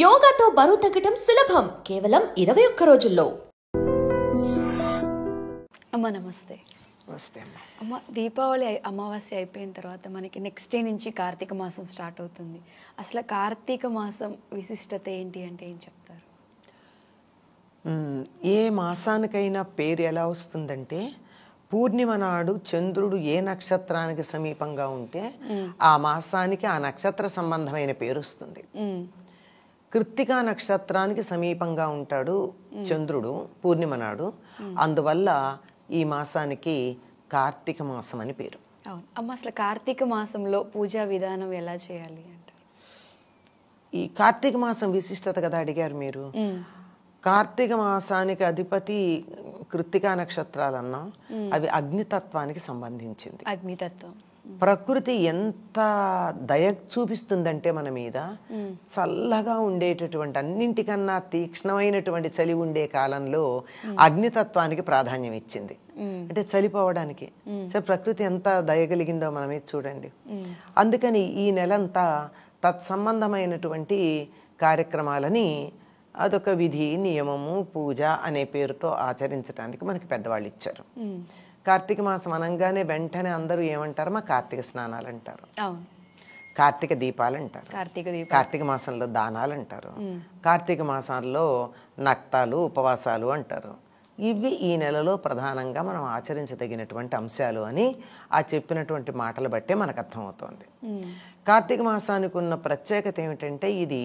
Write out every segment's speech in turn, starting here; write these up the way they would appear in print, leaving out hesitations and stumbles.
యోగాతో బరువు తగ్గటం సులభం కేవలం 21 రోజుల్లో. అమ్మ నమస్తే. నమస్తే అమ్మ. అమ్మ, దీపావళి అమావాస్య అయిపోయిన తర్వాత మనకి నెక్స్ట్ డే నుంచి కార్తీక మాసం స్టార్ట్ అవుతుంది. అసలు కార్తీక మాసం విశిష్టత ఏంటి అంటే ఏం చెప్తారు? ఏ మాసానికైనా పేరు ఎలా వస్తుందంటే, పూర్ణిమ నాడు చంద్రుడు ఏ నక్షత్రానికి సమీపంగా ఉంటే ఆ మాసానికి ఆ నక్షత్ర సంబంధమైన పేరు వస్తుంది. కృత్తికా నక్షత్రానికి సమీపంగా ఉంటాడు చంద్రుడు పూర్ణిమ నాడు, అందువల్ల ఈ మాసానికి కార్తీక మాసం అని పేరు. అవును అమ్మ, అసలు కార్తీక మాసంలో పూజా విధానం ఎలా చేయాలి అంటారు? ఈ కార్తీక మాసం విశిష్టత కదా అడిగారు మీరు. కార్తీక మాసానికి అధిపతి కృత్తికా నక్షత్రాలన్నా అవి అగ్నితత్వానికి సంబంధించింది. అగ్నితత్వం. ప్రకృతి ఎంత దయ చూపిస్తుందంటే మన మీద, చల్లగా ఉండేటటువంటి అన్నింటికన్నా తీక్ష్ణమైనటువంటి చలి ఉండే కాలంలో అగ్నితత్వానికి ప్రాధాన్యం ఇచ్చింది. అంటే చలిపోవడానికి ప్రకృతి ఎంత దయగలిగిందో మనమే చూడండి. అందుకని ఈ నెలంతా తత్సంబంధమైనటువంటి కార్యక్రమాలని అదొక విధి నియమము పూజ అనే పేరుతో ఆచరించడానికి మనకి పెద్దవాళ్ళు ఇచ్చారు. కార్తీక మాసం అనగానే వెంటనే అందరూ ఏమంటారు, మా కార్తీక స్నానాలు అంటారు, కార్తీక దీపాలు అంటారు, కార్తీక మాసంలో దానాలు అంటారు, కార్తీక మాసాల్లో నక్తాలు ఉపవాసాలు అంటారు. ఇవి ఈ నెలలో ప్రధానంగా మనం ఆచరించదగినటువంటి అంశాలు అని ఆ చెప్పినటువంటి మాటలు బట్టే మనకు అర్థమవుతోంది. కార్తీక మాసానికి ఉన్న ప్రత్యేకత ఏమిటంటే, ఇది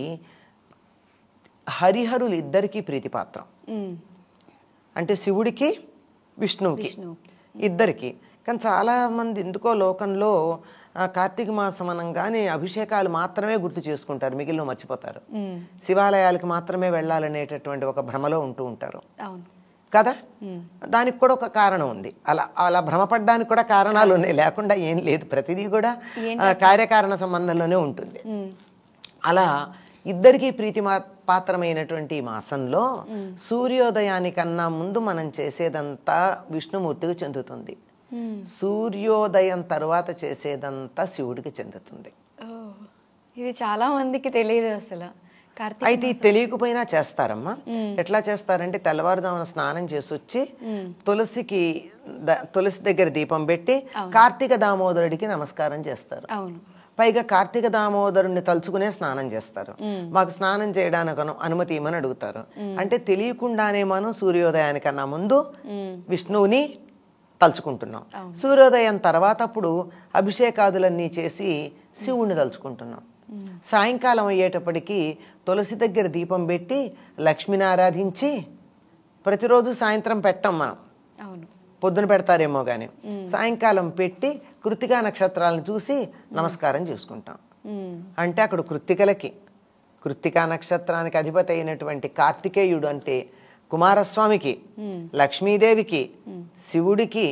హరిహరులు ఇద్దరికీ ప్రీతిపాత్రం. అంటే శివుడికి విష్ణువుకి ఇద్దరికి. కానీ చాలా మంది ఎందుకో లోకంలో కార్తీక మాసం అనగానే అభిషేకాలు మాత్రమే గుర్తు చేసుకుంటారు, మిగిలిన మర్చిపోతారు. శివాలయాలకు మాత్రమే వెళ్ళాలనేటటువంటి ఒక భ్రమలో ఉంటూ ఉంటారు కదా. దానికి కూడా ఒక కారణం ఉంది. అలా భ్రమపడ్డానికి కూడా కారణాలు ఉన్నాయి, లేకుండా ఏం లేదు. ప్రతిదీ కూడా కార్యకారణ సంబంధంలోనే ఉంటుంది. అలా ఇద్దరికీ ప్రీతి పాత్రమైనటువంటి మాసంలో సూర్యోదయానికన్నా ముందు మనం చేసేదంతా విష్ణుమూర్తికి చెందుతుంది, సూర్యోదయం తర్వాత చేసేదంతా శివుడికి చెందుతుంది. ఇది చాలా మందికి తెలియదు అసలు. అయితే తెలియకపోయినా చేస్తారమ్మా. ఎట్లా చేస్తారంటే, తెల్లవారుజామున స్నానం చేసి వచ్చి తులసి దగ్గర దీపం పెట్టి కార్తీక దామోదరుడికి నమస్కారం చేస్తారు. పైగా కార్తీక దామోదరుణ్ణి తలుచుకునే స్నానం చేస్తారు. మాకు స్నానం చేయడానికి అనుమతి ఇమ్మని అడుగుతారు. అంటే తెలియకుండానే మనం సూర్యోదయానికన్నా ముందు విష్ణువుని తలుచుకుంటున్నాం. సూర్యోదయం తర్వాత అప్పుడు అభిషేకాదులన్నీ చేసి శివుణ్ణి తలుచుకుంటున్నాం. సాయంకాలం అయ్యేటప్పటికీ తులసి దగ్గర దీపం పెట్టి లక్ష్మిని ఆరాధించి, ప్రతిరోజు సాయంత్రం పెట్టం మనం, పొద్దున పెడతారేమో కానీ సాయంకాలం పెట్టి కృత్తికా నక్షత్రాలను చూసి నమస్కారం చేసుకుంటాం. అంటే అక్కడ కృత్తికా నక్షత్రానికి అధిపతి అయినటువంటి కార్తికేయుడు అంటే కుమారస్వామికి, లక్ష్మీదేవికి, శివుడికి,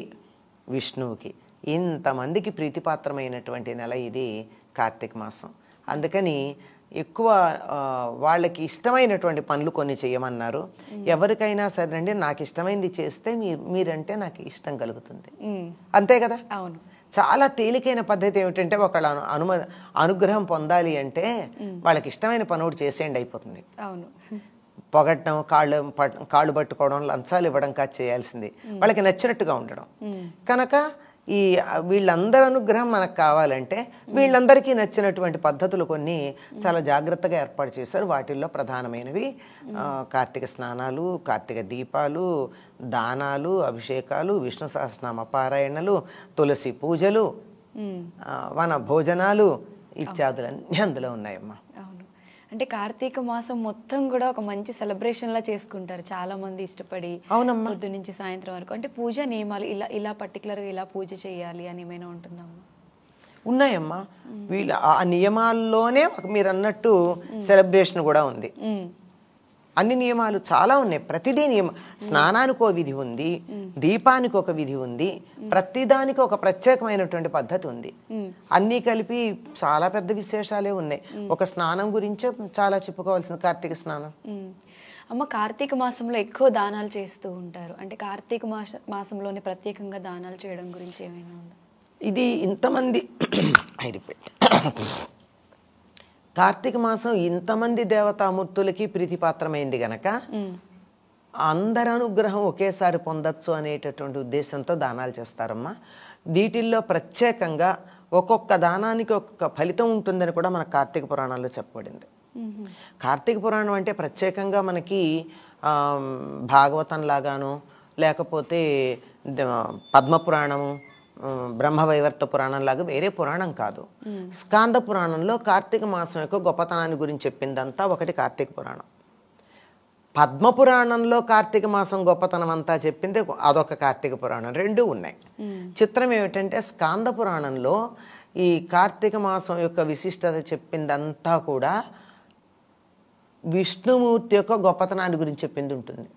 విష్ణువుకి ఇంతమందికి ప్రీతిపాత్రమైనటువంటి నెల ఇది కార్తీక మాసం. అందుకని ఎక్కువ వాళ్ళకి ఇష్టమైనటువంటి పనులు కొన్ని చేయమన్నారు. ఎవరికైనా సరేనండి, నాకు ఇష్టమైంది చేస్తే మీరంటే నాకు ఇష్టం కలుగుతుంది, అంతే కదా. అవును. చాలా తేలికైన పద్ధతి ఏమిటంటే, ఒకళ్ళ అనుగ్రహం పొందాలి అంటే వాళ్ళకి ఇష్టమైన పని ఒకటి చేసేయండి, అయిపోతుంది. అవును. పొగట్టడం, కాళ్ళు పట్టుకోవడం, లంచాలు ఇవ్వడం కాదు చేయాల్సింది, వాళ్ళకి నచ్చినట్టుగా ఉండడం. కనుక ఈ వీళ్ళందరి అనుగ్రహం మనకు కావాలంటే వీళ్ళందరికీ నచ్చినటువంటి పద్ధతులు కొన్ని చాలా జాగ్రత్తగా ఏర్పాటు చేశారు. వాటిల్లో ప్రధానమైనవి కార్తీక స్నానాలు, కార్తీక దీపాలు, దానాలు, అభిషేకాలు, విష్ణు సహస్రనామ పారాయణలు, తులసి పూజలు, వన భోజనాలు ఇత్యాదులన్నీ అందులో ఉన్నాయమ్మా. అంటే కార్తీక మాసం మొత్తం కూడా ఒక మంచి సెలబ్రేషన్ లా చేసుకుంటారు చాలా మంది ఇష్టపడి. అవునమ్మా. పొద్దు నుంచి సాయంత్రం వరకు. అంటే పూజ నియమాలు ఇలా పర్టికులర్ గా ఇలా పూజ చేయాలి అని ఏమైనా ఉంటుందమ్మా? ఉన్నాయమ్మా. వీళ్ళు ఆ నియమాల్లోనే మీరు అన్నట్టు సెలబ్రేషన్ కూడా ఉంది. అన్ని నియమాలు చాలా ఉన్నాయి. ప్రతిదీ నియమం. స్నానానికి ఒక విధి ఉంది, దీపానికి ఒక విధి ఉంది, ప్రతిదానికి ఒక ప్రత్యేకమైనటువంటి పద్ధతి ఉంది. అన్నీ కలిపి చాలా పెద్ద విశేషాలే ఉన్నాయి. ఒక స్నానం గురించే చాలా చెప్పుకోవాల్సింది కార్తీక స్నానం. అమ్మ, కార్తీక మాసంలో ఎక్కువ దానాలు చేస్తూ ఉంటారు. అంటే కార్తీక మాసంలోనే ప్రత్యేకంగా దానాలు చేయడం గురించి ఏమైనా ఉందా? ఇది ఇంతమంది కార్తీక మాసం ఇంతమంది దేవతామూర్తులకి ప్రీతిపాత్రమైంది గనక అందరి అనుగ్రహం ఒకేసారి పొందొచ్చు అనేటటువంటి ఉద్దేశంతో దానాలు చేస్తారమ్మా. వీటిల్లో ప్రత్యేకంగా ఒక్కొక్క దానానికి ఒక్కొక్క ఫలితం ఉంటుందని కూడా మన కార్తీక పురాణాల్లో చెప్పబడింది. కార్తీక పురాణం అంటే ప్రత్యేకంగా మనకి భాగవతం లాగాను, లేకపోతే పద్మపురాణము, బ్రహ్మవైవర్త పురాణం లాగా వేరే పురాణం కాదు. స్కాంద పురాణంలో కార్తీక మాసం యొక్క గొప్పతనాన్ని గురించి చెప్పిందంతా ఒకటి కార్తీక పురాణం. పద్మపురాణంలో కార్తీక మాసం గొప్పతనం అంతా చెప్పింది అదొక కార్తీక పురాణం. రెండూ ఉన్నాయి. చిత్రం ఏమిటంటే స్కాంద పురాణంలో ఈ కార్తీక మాసం యొక్క విశిష్టత చెప్పిందంతా కూడా విష్ణుమూర్తి యొక్క గొప్పతనాన్ని గురించి చెప్పింది ఉంటుంది.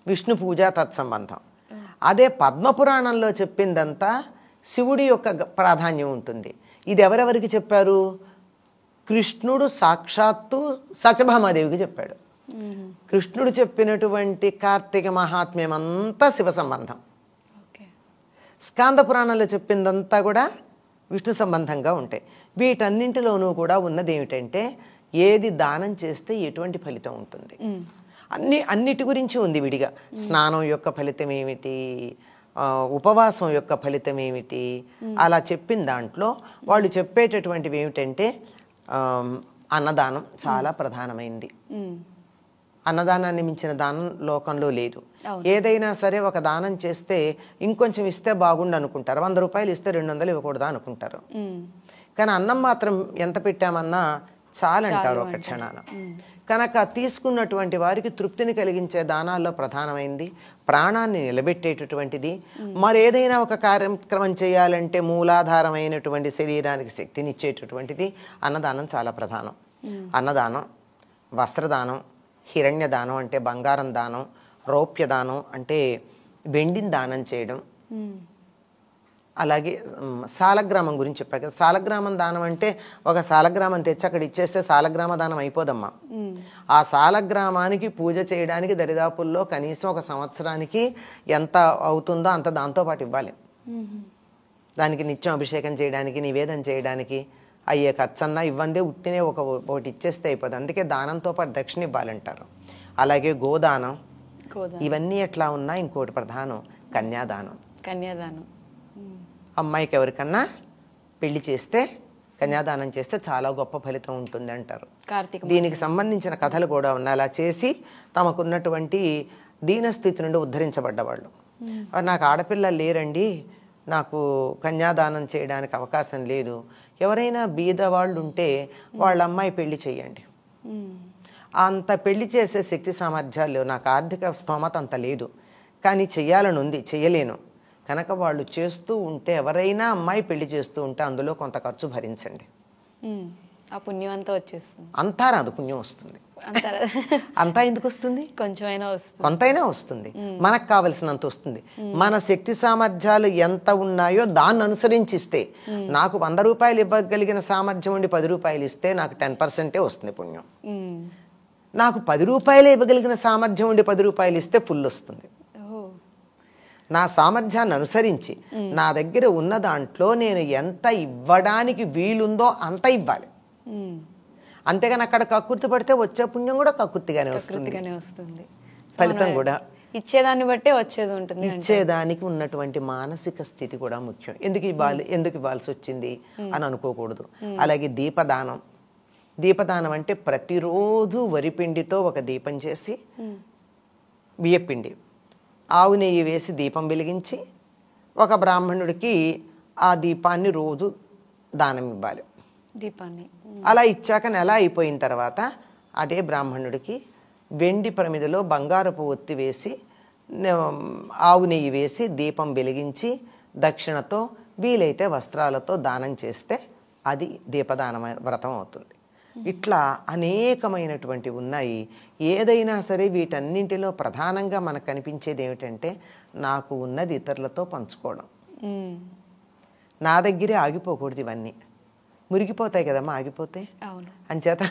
విష్ణు పూజ తత్సంబంధం. అదే పద్మపురాణంలో చెప్పిందంతా శివుడి యొక్క ప్రాధాన్యం ఉంటుంది. ఇది ఎవరెవరికి చెప్పారు? కృష్ణుడు సాక్షాత్తు సత్యభామాదేవికి చెప్పాడు. కృష్ణుడు చెప్పినటువంటి కార్తీక మహాత్మ్యం అంతా శివ సంబంధం. స్కాంద పురాణంలో చెప్పిందంతా కూడా విష్ణు సంబంధంగా ఉంటాయి. వీటన్నింటిలోనూ కూడా ఉన్నది ఏమిటంటే ఏది దానం చేస్తే ఎటువంటి ఫలితం ఉంటుంది అన్నిటి గురించి ఉంది విడిగా. స్నానం యొక్క ఫలితం ఏమిటి, ఉపవాసం యొక్క ఫలితం ఏమిటి, అలా చెప్పిన దాంట్లో వాళ్ళు చెప్పేటటువంటివి ఏమిటంటే అన్నదానం చాలా ప్రధానమైంది. అన్నదానాన్ని మించిన దానం లోకంలో లేదు. ఏదైనా సరే ఒక దానం చేస్తే ఇంకొంచెం ఇస్తే బాగుండు అనుకుంటారు. 100 రూపాయలు ఇస్తే 200 ఇవ్వకూడదా అనుకుంటారు. కానీ అన్నం మాత్రం ఎంత పెట్టామన్నా చాలంటారు ఒక క్షణాన. కనుక తీసుకున్నటువంటి వారికి తృప్తిని కలిగించే దానాల్లో ప్రధానమైంది, ప్రాణాన్ని నిలబెట్టేటటువంటిది. మరేదైనా ఒక కార్యక్రమం చేయాలంటే మూలాధారమైనటువంటి శరీరానికి శక్తినిచ్చేటటువంటిది అన్నదానం చాలా ప్రధానం. అన్నదానం, వస్త్రదానం, హిరణ్యదానం అంటే బంగారం దానం, రౌప్యదానం అంటే వెండిని దానం చేయడం, అలాగే సాలగ్రామం గురించి చెప్పారు కదా. సాలగ్రామం దానం అంటే ఒక సాలగ్రామం తెచ్చి అక్కడ ఇచ్చేస్తే సాలగ్రామ దానం అయిపోదమ్మా. ఆ సాలగ్రామానికి పూజ చేయడానికి దరిదాపుల్లో కనీసం ఒక సంవత్సరానికి ఎంత అవుతుందో అంత దాంతో పాటు ఇవ్వాలి. దానికి నిత్యం అభిషేకం చేయడానికి, నివేదన చేయడానికి అయ్యే ఖర్చన్నా ఇవ్వందే ఉట్టినే ఒకటి ఇచ్చేస్తే అయిపోతుంది. అందుకే దానంతో పాటు దక్షిణ ఇవ్వాలంటారు. అలాగే గోదానం, ఇవన్నీ ఎట్లా ఉన్నా ఇంకోటి ప్రధానం కన్యాదానం. కన్యాదానం అమ్మాయికి ఎవరికన్నా పెళ్లి చేస్తే కన్యాదానం చేస్తే చాలా గొప్ప ఫలితం ఉంటుంది అంటారు. దీనికి సంబంధించిన కథలు కూడా ఉన్నాయి. అలా చేసి తమకున్నటువంటి దీనస్థితి నుండి ఉద్ధరించబడ్డవాళ్ళు, నాకు ఆడపిల్లలు లేరండి, నాకు కన్యాదానం చేయడానికి అవకాశం లేదు, ఎవరైనా బీద వాళ్ళు ఉంటే వాళ్ళ అమ్మాయి పెళ్లి చేయండి. అంత పెళ్లి చేసే శక్తి సామర్థ్యాలు లేవు, నాకు ఆర్థిక స్తోమత అంత లేదు, కానీ చెయ్యాలని ఉంది, చెయ్యలేను కనుక వాళ్ళు చేస్తూ ఉంటే, ఎవరైనా అమ్మాయి పెళ్లి చేస్తూ ఉంటే అందులో కొంత ఖర్చు భరించండి. ఆ పుణ్యం అంతా వచ్చేస్తుంది. అంతా రాదు, పుణ్యం వస్తుంది. అంతా ఎందుకు వస్తుంది? కొంచెమైనా వస్తుంది, కొంతైనా వస్తుంది. మనకు కావలసినంత వస్తుంది. మన శక్తి సామర్థ్యాలు ఎంత ఉన్నాయో దాన్ని అనుసరించిస్తే, నాకు 100 రూపాయలు ఇవ్వగలిగిన సామర్థ్యం ఉండి 10 రూపాయలు ఇస్తే నాకు 10% వస్తుంది పుణ్యం. నాకు 10 రూపాయలు ఇవ్వగలిగిన సామర్థ్యం ఉండి 10 రూపాయలు ఇస్తే ఫుల్ వస్తుంది. నా సామర్థ్యాన్ని అనుసరించి నా దగ్గర ఉన్న దాంట్లో నేను ఎంత ఇవ్వడానికి వీలుందో అంత ఇవ్వాలి. అంతేగాని అక్కడ కక్కుర్తి పడితే వచ్చే పుణ్యం కూడా కక్కుర్తిగానే వస్తుంది, ఫలితం కూడా ఇచ్చేదాన్ని బట్టే వచ్చేది ఉంటుంది. ఇచ్చేదానికి ఉన్నటువంటి మానసిక స్థితి కూడా ముఖ్యం. ఎందుకు ఇవ్వాల్సి వచ్చింది అని అనుకోకూడదు. అలాగే దీపదానం. దీపదానం అంటే ప్రతిరోజు వరిపిండితో ఒక దీపం చేసి, బియ్యపిండి, ఆవు నెయ్యి వేసి దీపం వెలిగించి ఒక బ్రాహ్మణుడికి ఆ దీపాన్ని రోజు దానం ఇవ్వాలి. దీపాన్ని అలా ఇచ్చాక నెల అయిపోయిన తర్వాత అదే బ్రాహ్మణుడికి వెండి ప్రమిదలో బంగారపు ఒత్తి వేసి, ఆవు నెయ్యి వేసి దీపం వెలిగించి దక్షిణతో వీలైతే వస్త్రాలతో దానం చేస్తే అది దీపదాన వ్రతం అవుతుంది. ఇట్లా అనేకమైనటువంటివి ఉన్నాయి. ఏదైనా సరే వీటన్నింటిలో ప్రధానంగా మనకు కనిపించేది ఏమిటంటే, నాకు ఉన్నది ఇతరులతో పంచుకోవడం. నా దగ్గరే ఆగిపోకూడదు, ఇవన్నీ మురిగిపోతాయి కదమ్మా ఆగిపోతే. అంచేత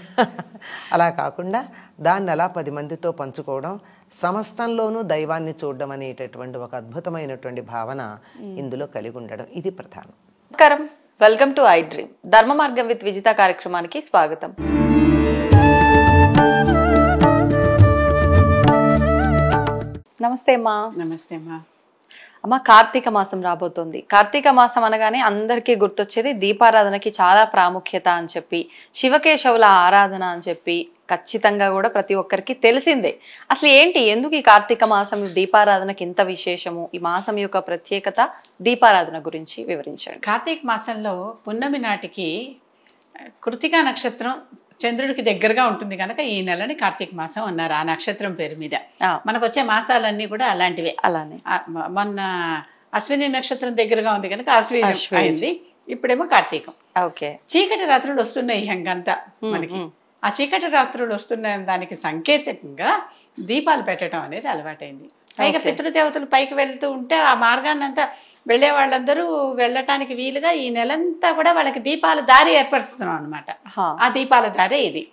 అలా కాకుండా దాన్ని అలా 10 మందితో పంచుకోవడం, సమస్తంలోనూ దైవాన్ని చూడడం అనేటటువంటి ఒక అద్భుతమైనటువంటి భావన ఇందులో కలిగి ఉండడం, ఇది ప్రధానం. నమస్కారం, వెల్కమ్ టు ఐ డ్రీమ్. ధర్మ మార్గం విత్ విజిత కార్యక్రమానికి స్వాగతం. నమస్తే అమ్మా. నమస్తే అమ్మా. అమ్మ, కార్తీక మాసం రాబోతోంది. కార్తీక మాసం అనగానే అందరికీ గుర్తొచ్చేది దీపారాధనకి చాలా ప్రాముఖ్యత అని చెప్పి, శివకేశవుల ఆరాధన అని చెప్పి ఖచ్చితంగా కూడా ప్రతి ఒక్కరికి తెలిసిందే. అసలు ఏంటి, ఎందుకు ఈ కార్తీక మాసం దీపారాధనకి ఇంత విశేషము, ఈ మాసం యొక్క ప్రత్యేకత, దీపారాధన గురించి వివరించండి. కార్తీక మాసంలో పున్నమి నాటికి కృతికా నక్షత్రం చంద్రుడికి దగ్గరగా ఉంటుంది కనుక ఈ నెలని కార్తీక మాసం అన్నారు, ఆ నక్షత్రం పేరు మీద. మనకు వచ్చే మాసాలన్నీ కూడా అలాంటివే. అలానే మొన్న అశ్విని నక్షత్రం దగ్గరగా ఉంది కనుక అశ్విని అయింది, ఇప్పుడేమో కార్తీకం. ఓకే. చీకటి రాత్రులు వస్తున్నాయి ఇంకంతా మనకి. ఆ చీకటి రాత్రులు వస్తున్న దానికి సంకేతంగా దీపాలు పెట్టడం అనేది అలవాటైంది. పైగా పితృదేవతలు పైకి వెళ్తూ ఉంటే ఆ మార్గాన్ని అంతా వెళ్లే వాళ్ళందరూ వెళ్ళటానికి వీలుగా ఈ నెలంతా కూడా వాళ్ళకి దీపాల దారి ఏర్పరుస్తున్నాం అనమాట. ఆ దీపాల దారే ఇది.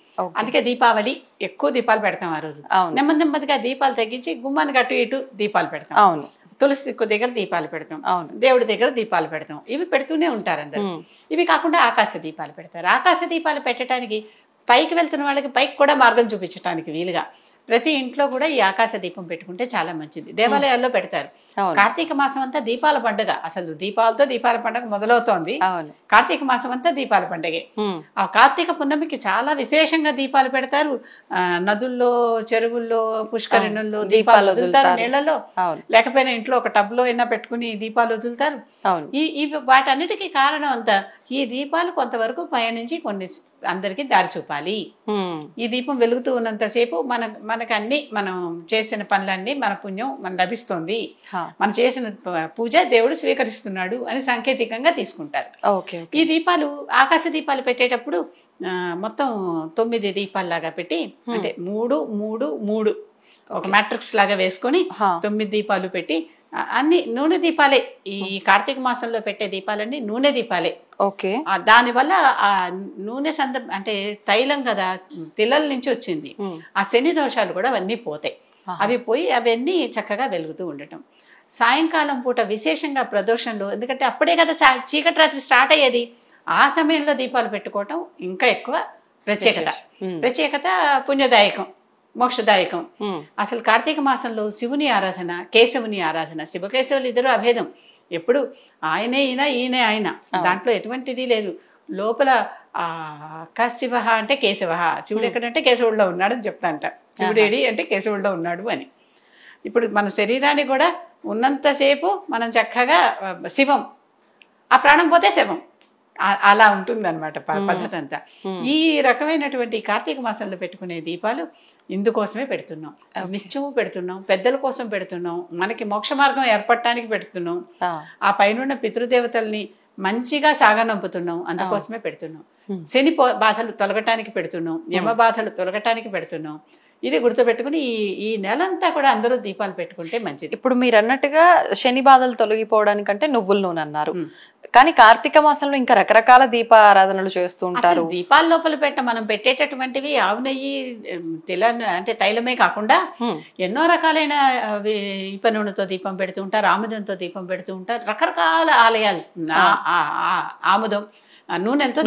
అందుకే దీపావళి ఎక్కువ దీపాలు పెడతాం ఆ రోజు. నెమ్మది నెమ్మదిగా దీపాలు తగ్గించి గుమ్మానికి అటు ఇటు దీపాలు పెడతాం. అవును. తులసి దగ్గర దీపాలు పెడతాం, దేవుడి దగ్గర దీపాలు పెడతాం. ఇవి పెడుతూనే ఉంటారు అందరు. ఇవి కాకుండా ఆకాశ దీపాలు పెడతారు. ఆకాశ దీపాలు పెట్టడానికి పైకి వెళ్తున్న వాళ్ళకి పైకి కూడా మార్గం చూపించడానికి వీలుగా ప్రతి ఇంట్లో కూడా ఈ ఆకాశ దీపం పెట్టుకుంటే చాలా మంచిది. దేవాలయాల్లో పెడతారు. కార్తీక మాసం అంతా దీపాల పండుగ. అసలు దీపాలతో దీపాల పండుగ మొదలవుతోంది. కార్తీక మాసం అంతా దీపాల పండుగే. ఆ కార్తీక పున్నమికి చాలా విశేషంగా దీపాలు పెడతారు. నదుల్లో, చెరువుల్లో, పుష్కరిణుల్లో దీపాలు వదులుతారు. నీళ్లలో లేకపోయినా ఇంట్లో ఒక టబ్ లో అయినా పెట్టుకుని దీపాలు వదులుతారు. ఈ వాటన్నిటికీ కారణం అంతా ఈ దీపాలు కొంతవరకు పయనించి కొన్ని అందరికి దారి చూపాలి. ఈ దీపం వెలుగుతూ ఉన్నంతసేపు మనకు అన్ని మనం చేసిన పనులన్నీ మన పుణ్యం మన లభిస్తుంది, మనం చేసిన పూజ దేవుడు స్వీకరిస్తున్నాడు అని సాంకేతికంగా తీసుకుంటారు. ఈ దీపాలు ఆకాశ దీపాలు పెట్టేటప్పుడు మొత్తం 9 దీపాల్లాగా పెట్టి, అంటే 3, 3, 3 ఒక మ్యాట్రిక్స్ లాగా వేసుకొని 9 దీపాలు పెట్టి, అన్ని నూనె దీపాలే. ఈ కార్తీక మాసంలో పెట్టే దీపాలన్నీ నూనె దీపాలే. ఓకే. దానివల్ల ఆ నూనె అంటే తైలం కదా, తిల్లల నుంచి వచ్చింది. ఆ శని దోషాలు కూడా అవన్నీ పోతాయి. అవి పోయి అవన్నీ చక్కగా వెలుగుతూ ఉండటం. సాయంకాలం పూట విశేషంగా ప్రదోషంలో, ఎందుకంటే అప్పుడే కదా చీకటి రాత్రి స్టార్ట్ అయ్యేది, ఆ సమయంలో దీపాలు పెట్టుకోవటం ఇంకా ఎక్కువ ప్రత్యేకత పుణ్యదాయకం, మోక్షదాయకం. అసలు కార్తీక మాసంలో శివుని ఆరాధన, కేశవుని ఆరాధన. శివకేశవులు ఇద్దరు అభేదం. ఎప్పుడు ఆయనే ఈయన ఆయన, దాంట్లో ఎటువంటిది లేదు. లోపల శివ అంటే కేశవ, శివుడు ఎక్కడంటే కేశవుడిలో ఉన్నాడు అని చెప్తా అంట. శివుడేడి అంటే కేశవుడిలో ఉన్నాడు అని. ఇప్పుడు మన శరీరాన్ని కూడా ఉన్నంతసేపు మనం చక్కగా శివం, ఆ ప్రాణం పోతే శవం, అలా ఉంటుంది అనమాట పద్ధతి అంతా. ఈ రకమైనటువంటి కార్తీక మాసంలో పెట్టుకునే దీపాలు ఇందుకోసమే పెడుతున్నాం. నిత్యము పెడుతున్నాం, పెద్దల కోసం పెడుతున్నాం, మనకి మోక్ష మార్గం ఏర్పడటానికి పెడుతున్నాం, ఆ పైన పితృదేవతల్ని మంచిగా సాగనంపుతున్నాం, అందుకోసమే పెడుతున్నాం. శని బాధలు తొలగటానికి పెడుతున్నాం, యమ బాధలు తొలగటానికి పెడుతున్నాం. ఇది గుర్తుపెట్టుకుని ఈ నెలంతా కూడా అందరూ దీపాలు పెట్టుకుంటే మంచిది. ఇప్పుడు మీరు అన్నట్టుగా శని బాధలు తొలగిపోవడానికంటే నువ్వుల నూనె అన్నారు, కానీ కార్తీక మాసంలో ఇంకా రకరకాల దీపారాధనలు చేస్తూ ఉంటారు. దీపాల లోపల మనం పెట్టేటటువంటివి ఆవు నెయ్యి, అంటే తైలమే కాకుండా ఎన్నో రకాలైన ఇప నూనెతో దీపం పెడుతూ ఉంటారు, ఆముదంతో దీపం పెడుతూ ఉంటారు. రకరకాల ఆలయాలు ఆముదం నూనెలతో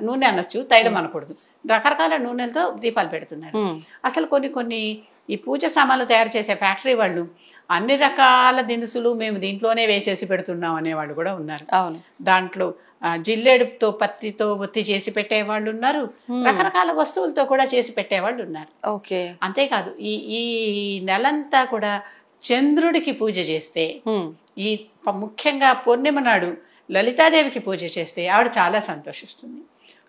నూనె అనొచ్చు, తైలం అనకూడదు. రకరకాల నూనెలతో దీపాలు పెడుతున్నారు. అసలు కొన్ని ఈ పూజ సామాన్లు తయారు చేసే ఫ్యాక్టరీ వాళ్ళు అన్ని రకాల దినుసులు మేము దీంట్లోనే వేసేసి పెడుతున్నాం అనేవాళ్ళు కూడా ఉన్నారు. దాంట్లో జిల్లేడుతో పత్తితో ఒత్తి చేసి పెట్టేవాళ్ళు ఉన్నారు, రకరకాల వస్తువులతో కూడా చేసి పెట్టేవాళ్ళు ఉన్నారు. అంతేకాదు ఈ నెలంతా కూడా చంద్రుడికి పూజ చేస్తే, ఈ ముఖ్యంగా పూర్ణిమ నాడు లలితాదేవికి పూజ చేస్తే ఆవిడ చాలా సంతోషిస్తుంది.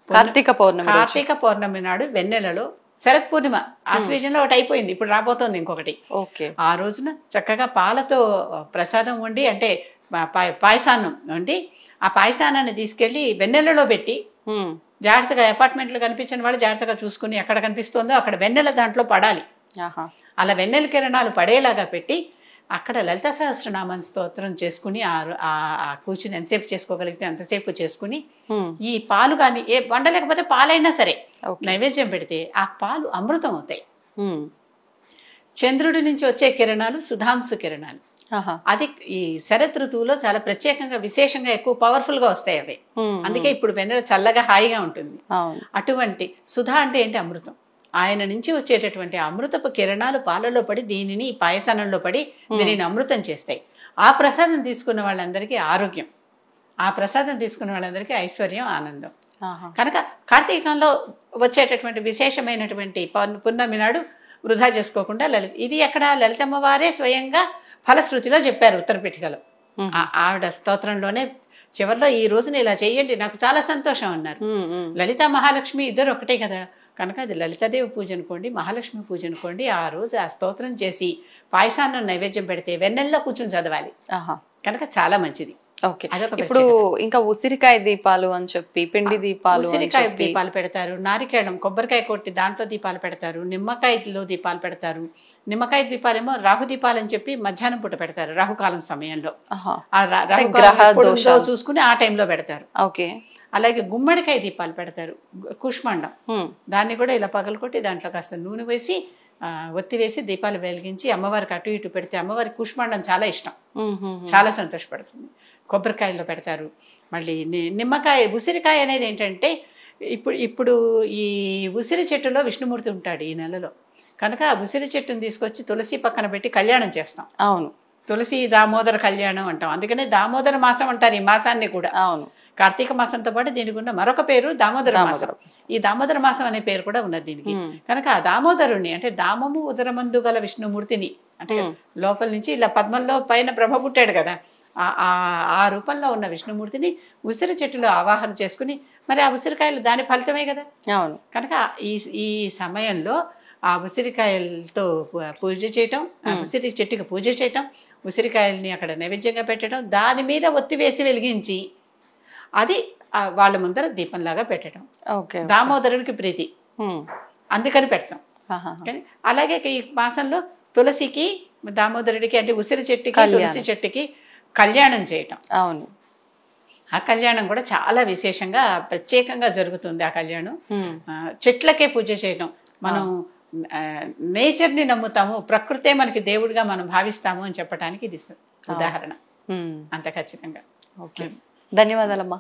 కార్తీక పౌర్ణమి నాడు వెన్నెలలో, శరత్ పూర్ణిమ ఆశ్వేజంలో ఒకటి అయిపోయింది, ఇప్పుడు రాబోతోంది ఇంకొకటి. ఆ రోజున చక్కగా పాలతో ప్రసాదం వండి, అంటే పాయసాన్నం వండి, ఆ పాయసానాన్ని తీసుకెళ్లి వెన్నెలలో పెట్టి జాగ్రత్తగా, అపార్ట్మెంట్లు కనిపించిన వాళ్ళు జాగ్రత్తగా చూసుకుని ఎక్కడ కనిపిస్తుందో అక్కడ వెన్నెల దాంట్లో పడాలి. అలా వెన్నెల కిరణాలు పడేలాగా పెట్టి అక్కడ లలిత సహస్రనామం స్తోత్రం చేసుకుని ఆ కూర్చుని ఎంతసేపు చేసుకోగలిగితే అంతసేపు చేసుకుని, ఈ పాలు కానీ ఏ వండలేకపోతే పాలైనా సరే నైవేద్యం పెడితే ఆ పాలు అమృతం అవుతాయి. చంద్రుడి నుంచి వచ్చే కిరణాలు సుధాంశు కిరణాలు. ఆహా. అది ఈ శరత్ ఋతువులో చాలా ప్రత్యేకంగా విశేషంగా ఎక్కువ పవర్ఫుల్ గా వస్తాయి అవి. అందుకే ఇప్పుడు వెన్నెల చల్లగా హాయిగా ఉంటుంది. అవును. అటువంటి సుధా అంటే ఏంటి? అమృతం. ఆయన నుంచి వచ్చేటటువంటి అమృతపు కిరణాలు పాలలో పడి దీనిని ఈ పాయసానంలో పడి దీనిని అమృతం చేస్తాయి. ఆ ప్రసాదం తీసుకున్న వాళ్ళందరికీ ఆరోగ్యం, ఆ ప్రసాదం తీసుకున్న వాళ్ళందరికీ ఐశ్వర్యం, ఆనందం. కనుక కార్తీకంలో వచ్చేటటువంటి విశేషమైనటువంటి పున్నమి నాడు వృధా చేసుకోకుండా ఇది ఎక్కడ లలితమ్మ వారే స్వయంగా ఫలశ్రుతిలో చెప్పారు ఉత్తరపీఠికలో. ఆవిడ స్తోత్రంలోనే చివరిలో ఈ రోజున ఇలా చెయ్యండి నాకు చాలా సంతోషం అన్నారు. లలిత మహాలక్ష్మి ఇద్దరు ఒకటే కదా, కనుక అది లలితాదేవి పూజ అనుకోండి, మహాలక్ష్మి పూజ అనుకోండి. ఆ రోజు ఆ స్తోత్రం చేసి పాయసాన్ని నైవేద్యం పెడితే వెన్నెల్లో కూర్చొని చదవాలి, కనుక చాలా మంచిది. ఓకే. ఇప్పుడు ఇంకా ఉసిరికాయ దీపాలు అని చెప్పి, పిండి దీపాలు, ఉసిరికాయ దీపాలు పెడతారు, నారికేళం కొబ్బరికాయ కొట్టి దాంట్లో దీపాలు పెడతారు, నిమ్మకాయలో దీపాలు పెడతారు. నిమ్మకాయ దీపాలేమో రాహు దీపాలు అని చెప్పి మధ్యాహ్నం పూట పెడతారు, రాహుకాలం సమయంలో. చూసుకుని ఆ టైంలో పెడతారు. ఓకే. అలాగే గుమ్మడికాయ దీపాలు పెడతారు, కుష్మాండం. దాన్ని కూడా ఇలా పగలకొట్టి దాంట్లో కాస్త నూనె వేసి ఒత్తి వేసి దీపాలు వెలిగించి అమ్మవారికి అటు ఇటు పెడితే అమ్మవారికి కుష్మాండం చాలా ఇష్టం, చాలా సంతోషపడుతుంది. కొబ్బరికాయల్లో పెడతారు. మళ్ళీ నిమ్మకాయ, ఉసిరికాయ అనేది ఏంటంటే ఇప్పుడు ఈ ఉసిరి చెట్టులో విష్ణుమూర్తి ఉంటాడు ఈ నెలలో, కనుక ఆ ఉసిరి చెట్టును తీసుకొచ్చి తులసి పక్కన పెట్టి కళ్యాణం చేస్తాం. అవును. తులసి దామోదర కళ్యాణం అంటాం, అందుకనే దామోదర మాసం అంటారు ఈ మాసాన్ని కూడా. అవును. కార్తీక మాసంతో పాటు దీనికి ఉన్న మరొక పేరు దామోదర మాసం. ఈ దామోదర మాసం అనే పేరు కూడా ఉన్నది దీనికి. కనుక ఆ దామోదరుణ్ణి అంటే దామము ఉదరమందు గల విష్ణుమూర్తిని, అంటే లోపల నుంచి ఇలా పద్మంలో పైన బ్రహ్మ పుట్టాడు కదా, ఆ రూపంలో ఉన్న విష్ణుమూర్తిని ఉసిరి చెట్టులో ఆవాహన చేసుకుని, మరి ఆ ఉసిరికాయలు దాని ఫలితమే కదా. అవును. కనుక ఈ సమయంలో ఆ ఉసిరికాయలతో పూజ చేయటం, ఆ ఉసిరి చెట్టుకి పూజ చేయటం, ఉసిరికాయల్ని అక్కడ నైవేద్యంగా పెట్టడం, దాని మీద ఒత్తి వేసి వెలిగించి అది వాళ్ళ ముందర దీపంలాగా పెట్టడం. దామోదరుడికి ప్రీతి, అందుకని పెడతాం. అలాగే ఈ మాసంలో తులసికి, దామోదరుడికి అంటే ఉసిరి చెట్టుకి తులసి చెట్టుకి కళ్యాణం చేయటం. అవును. ఆ కళ్యాణం కూడా చాలా విశేషంగా ప్రత్యేకంగా జరుగుతుంది. ఆ కళ్యాణం చెట్లకే పూజ చేయటం. మనం నేచర్ ని నమ్ముతాము, ప్రకృతే మనకి దేవుడిగా మనం భావిస్తాము అని చెప్పడానికి ఇది ఉదాహరణ. అంత ఖచ్చితంగా. ఓకే, ధన్యవాదాలమ్మా.